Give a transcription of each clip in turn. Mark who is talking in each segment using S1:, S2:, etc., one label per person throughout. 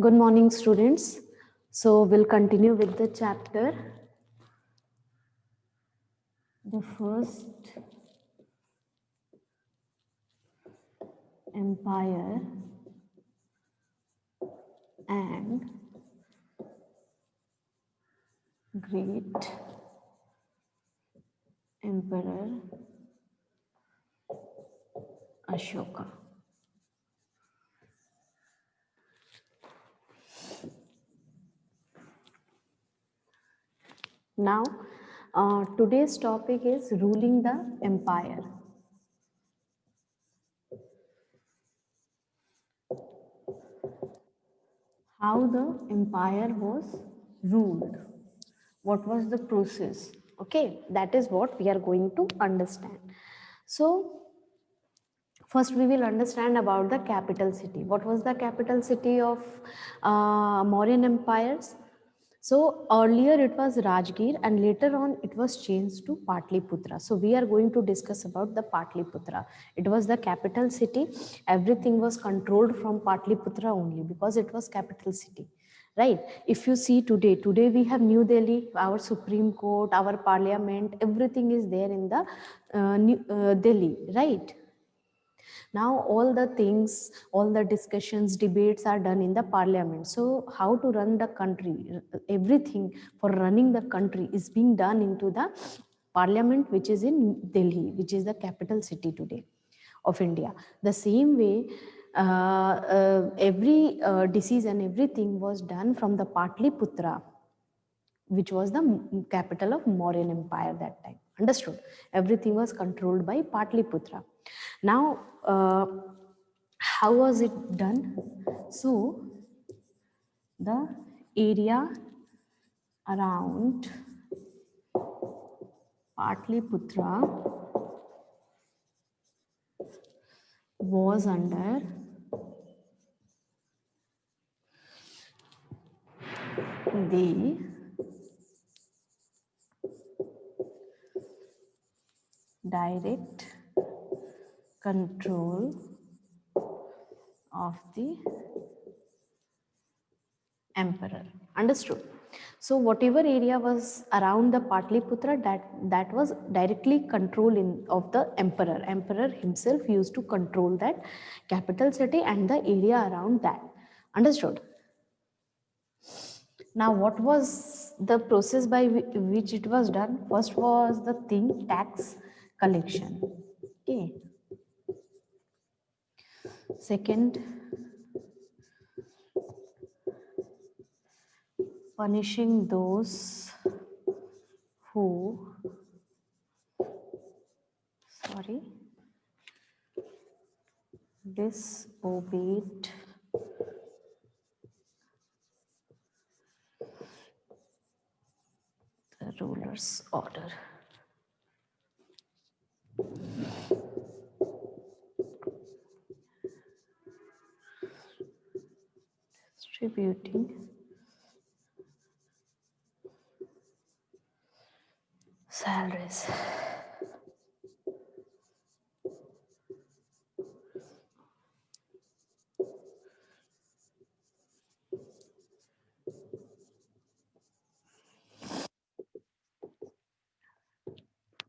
S1: Good morning, students. So we'll continue with the chapter. The first empire and great emperor Ashoka. Now, today's topic is ruling the empire. How the empire was ruled. What was the process? Okay, that is what we are going to understand. So, first we will understand about the capital city. What was the capital city of Mauryan empires? So earlier it was Rajgir and later on it was changed to Patliputra. So we are going to discuss about the Patliputra. It was the capital city. Everything was controlled from Patliputra only because it was capital city. Right? If you see today we have New Delhi, our Supreme Court, our Parliament, everything is there in the Delhi, right? Now all the things, all the discussions, debates are done in the parliament. So how to run the country, everything for running the country is being done into the parliament, which is in Delhi, which is the capital city today of India. The same way, every decision, everything was done from the Patliputra, which was the capital of Mauryan Empire that time. Understood? Everything was controlled by Patliputra. Now, how was it done? So, the area around Patliputra was under the direct control of the emperor. Understood? So whatever area was around the Patliputra, that was directly control of the emperor. Emperor himself used to control that capital city and the area around that. Understood? Now, what was the process by which it was done? First was the thing, tax collection. Okay. Second, punishing those who, disobeyed the ruler's order. Distributing salaries.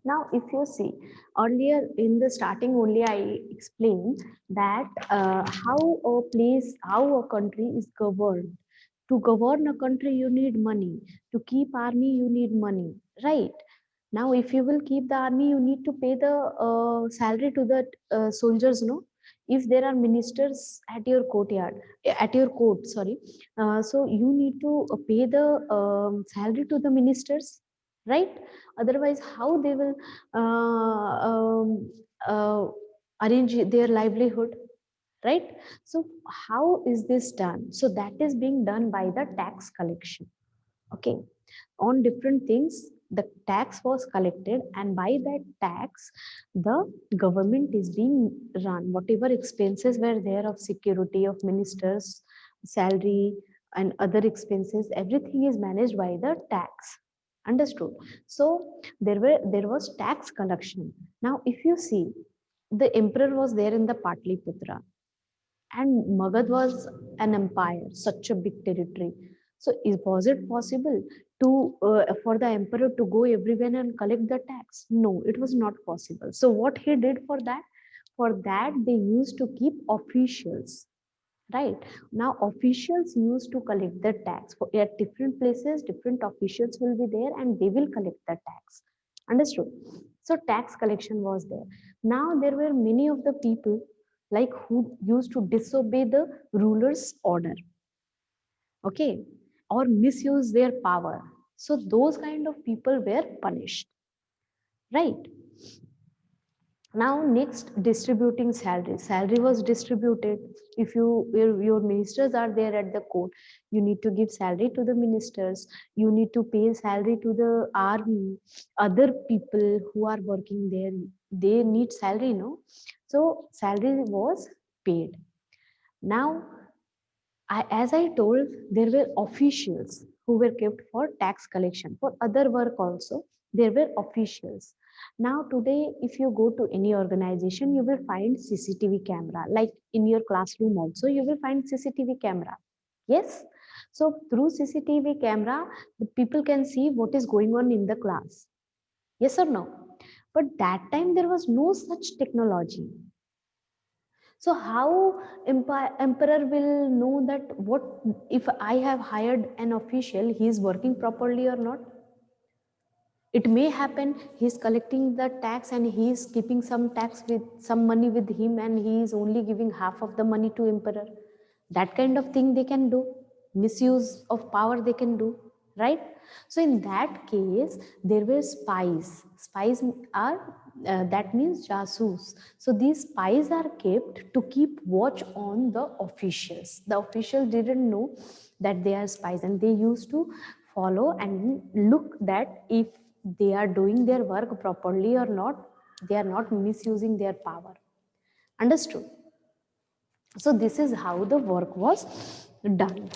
S1: Now, if you see, earlier in the starting only I explained that how a country is governed. To govern a country, you need money. To keep army, you need money, right? Now, if you will keep the army, you need to pay the salary to the soldiers, no? If there are ministers at your court, sorry, so you need to pay the salary to the ministers, right? Otherwise, how they will uh, arrange their livelihood, right? So, how is this done? So, that is being done by the tax collection. Okay, on different things the tax was collected, and by that tax the government is being run. Whatever expenses were there of security of ministers, salary and other expenses, everything is managed by the tax. Understood? So there was tax collection. Now if you see, the emperor was there in the Patliputra. and Magad was an empire, such a big territory. So, was it possible to for the emperor to go everywhere and collect the tax? No, it was not possible. So, what he did for that? For that, they used to keep officials. Right now, officials used to collect the tax for at different places. Different officials will be there, and they will collect the tax. Understood? So tax collection was there. Now there were many of the people like who used to disobey the ruler's order, okay, or misuse their power. So those kind of people were punished, right? Now next, distributing salary was distributed. If your ministers are there at the court, you need to give salary to the ministers, you need to pay salary to the army, other people who are working there, they need salary, no? So salary was paid. Now as I told, there were officials who were kept for tax collection. For other work also, there were officials. Now today, if you go to any organization, you will find CCTV camera. Like in your classroom also, you will find CCTV camera. Yes. So through CCTV camera, the people can see what is going on in the class. Yes or no? But that time there was no such technology. So how emperor will know that what if I have hired an official, he is working properly or not? It may happen he is collecting the tax and he is keeping some tax with some money with him and he is only giving half of the money to emperor. That kind of thing they can do. Misuse of power they can do, right? So in that case, there were spies. Spies are that means jasus. So these spies are kept to keep watch on the officials. The officials didn't know that they are spies, and they used to follow and look that if they are doing their work properly or not, they are not misusing their power. Understood? So this is how the work was done.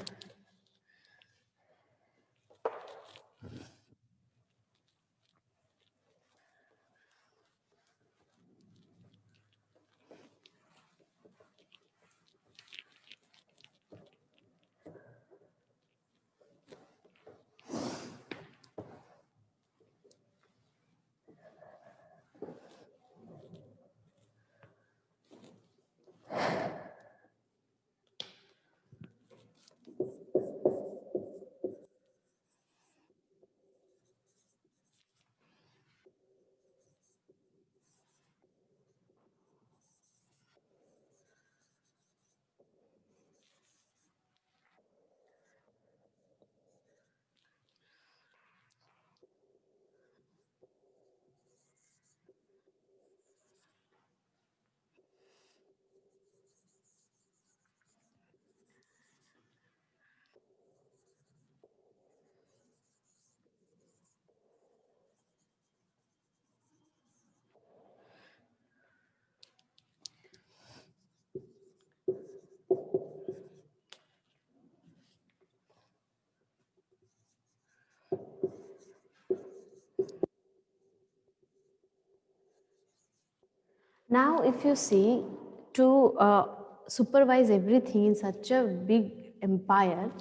S1: Now, if you see, to supervise everything in such a big empire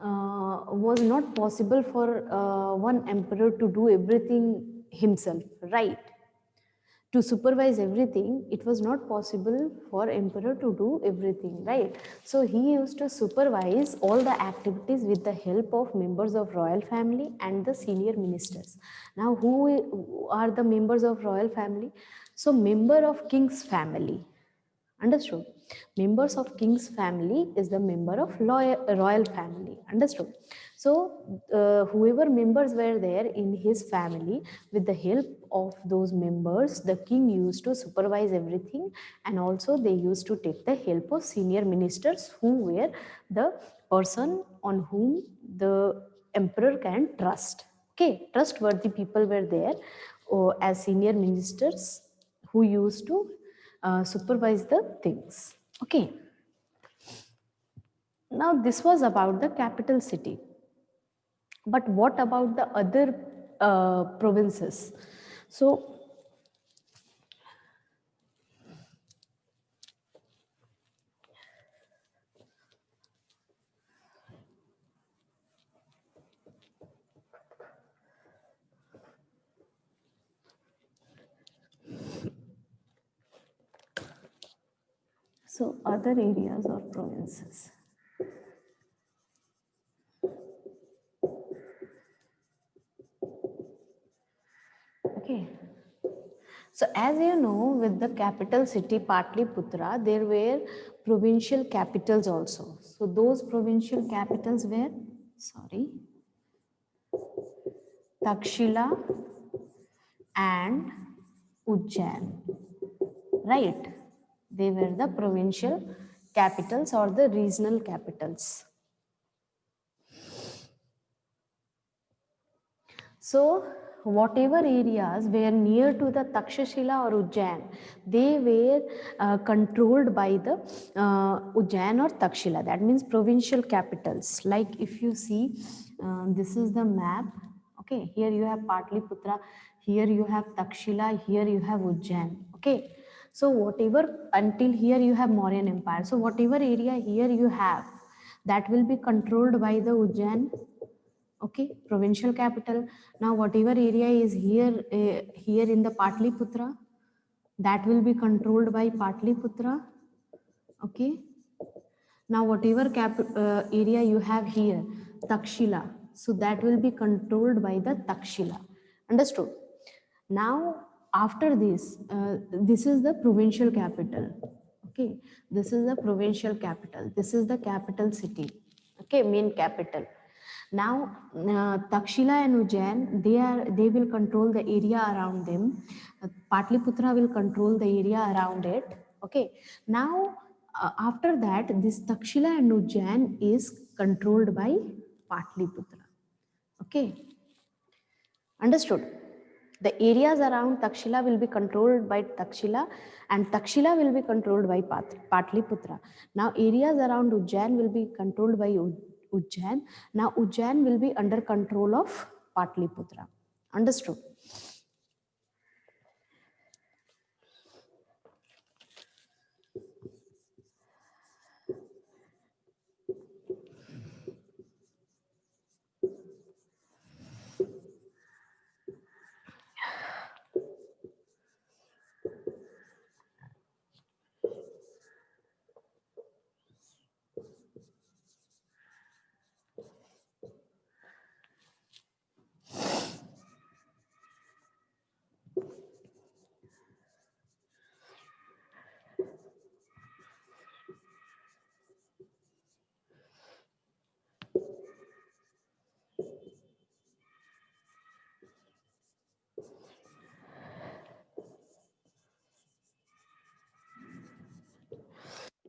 S1: was not possible for one emperor to do everything himself, right? To supervise everything, it was not possible for emperor to do everything, right? So he used to supervise all the activities with the help of members of royal family and the senior ministers. Now who are the members of royal family? So member of king's family. Understood? Members of king's family is the member of royal family. Understood? So whoever members were there in his family, with the help of those members, the king used to supervise everything, and also they used to take the help of senior ministers who were the person on whom the emperor can trust. Okay, trustworthy people were there as senior ministers who used to supervise the things. Okay. Now this was about the capital city. But what about the other provinces? So So other areas or provinces. Okay. So as you know, with the capital city Patliputra, there were provincial capitals also. So those provincial capitals were, sorry, Takshila and Ujjain, right? They were the provincial capitals or the regional capitals. So whatever areas were near to the Takshashila or Ujjain, they were controlled by the Ujjain or Takshila. That means provincial capitals. Like if you see, this is the map. Okay, here you have Patliputra, here you have Takshila, here you have Ujjain. Okay, so whatever until here you have Mauryan Empire. So whatever area here you have, that will be controlled by the Ujjain, okay, provincial capital. Now whatever area is here, here in the Patliputra, that will be controlled by Patliputra, okay. Now whatever area you have here, Takshila, so that will be controlled by the Takshila. Understood? Now after this, this is the provincial capital, okay. This is the provincial capital, this is the capital city, okay, main capital. Now, Takshila and Ujjain, they will control the area around them. Patliputra will control the area around it. Okay. Now, after that, this Takshila and Ujjain is controlled by Patliputra. Okay. Understood? The areas around Takshila will be controlled by Takshila, and Takshila will be controlled by Patliputra. Now areas around Ujjain will be controlled by Ujjain. Now Ujjain will be under control of Patliputra. Understood?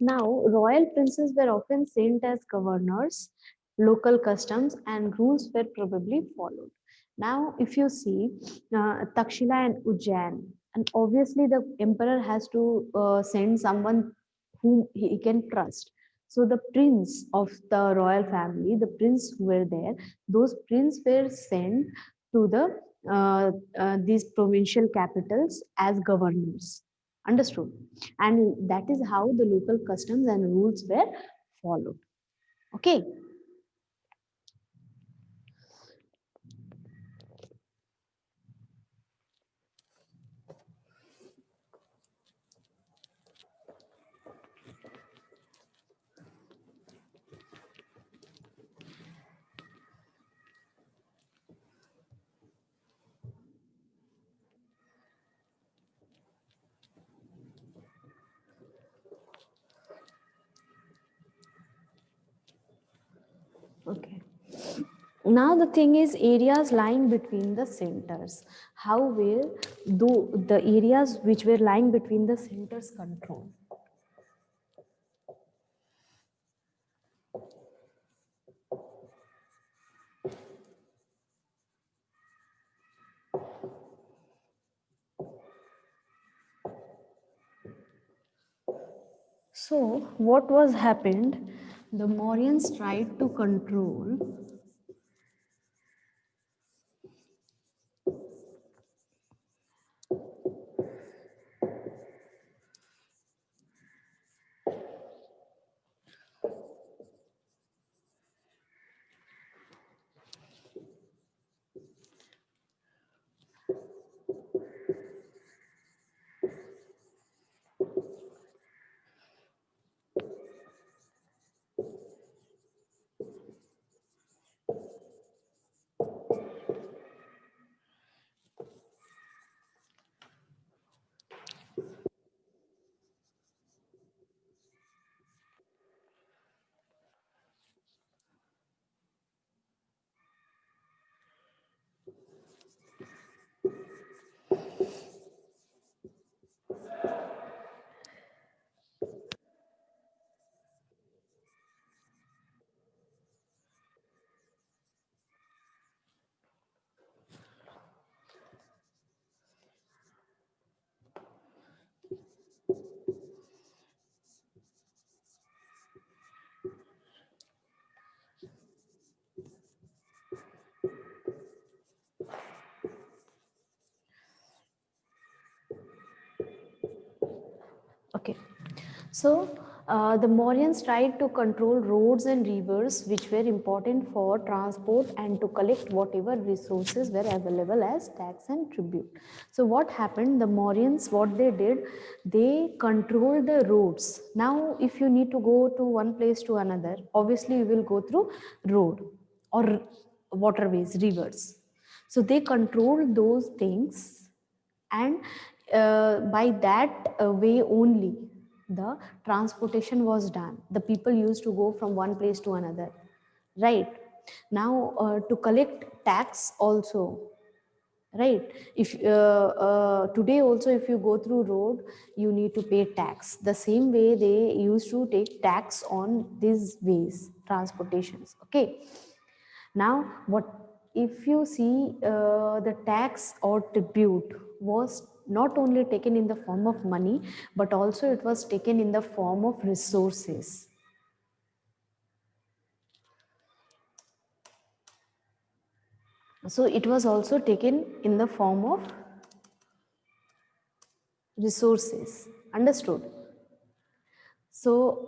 S1: Now, royal princes were often sent as governors, local customs and rules were probably followed. Now, if you see Takshila and Ujjain, and obviously the emperor has to send someone whom he can trust. So the prince of the royal family, the prince who were there, those prince were sent to the these provincial capitals as governors. Understood? And that is how the local customs and rules were followed. Okay. Okay. Now the thing is areas lying between the centers. How will the areas which were lying between the centers control? So what was happened? The Mauryans tried to control Okay, so the Mauryans tried to control roads and rivers which were important for transport and to collect whatever resources were available as tax and tribute. So what happened, the Mauryans, what they did, they controlled the roads. Now if you need to go to one place to another, obviously you will go through road or waterways, rivers. So they controlled those things, and by that way only the transportation was done. The people used to go from one place to another, right? Now to collect tax also, right? If today also if you go through road, you need to pay tax. The same way they used to take tax on these ways, transportations. Okay, now, what if you see the tax or tribute was not only taken in the form of money, but also it was taken in the form of resources. So it was also taken in the form of resources. Understood? So,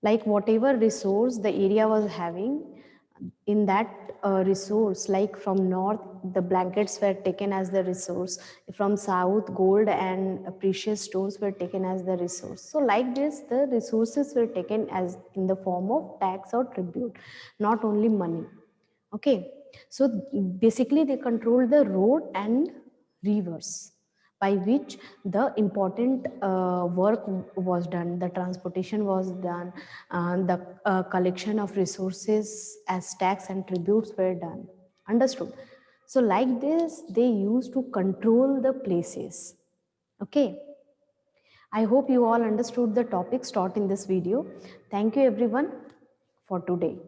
S1: like whatever resource the area was having, in that resource, like from north the blankets were taken as the resource, from south gold and precious stones were taken as the resource. So like this the resources were taken as in the form of tax or tribute, not only money. Okay, so basically they control the road and rivers by which the important work was done, the transportation was done, the collection of resources as tax and tributes were done. Understood? So like this they used to control the places. Okay, I hope you all understood the topics taught in this video. Thank you everyone for today.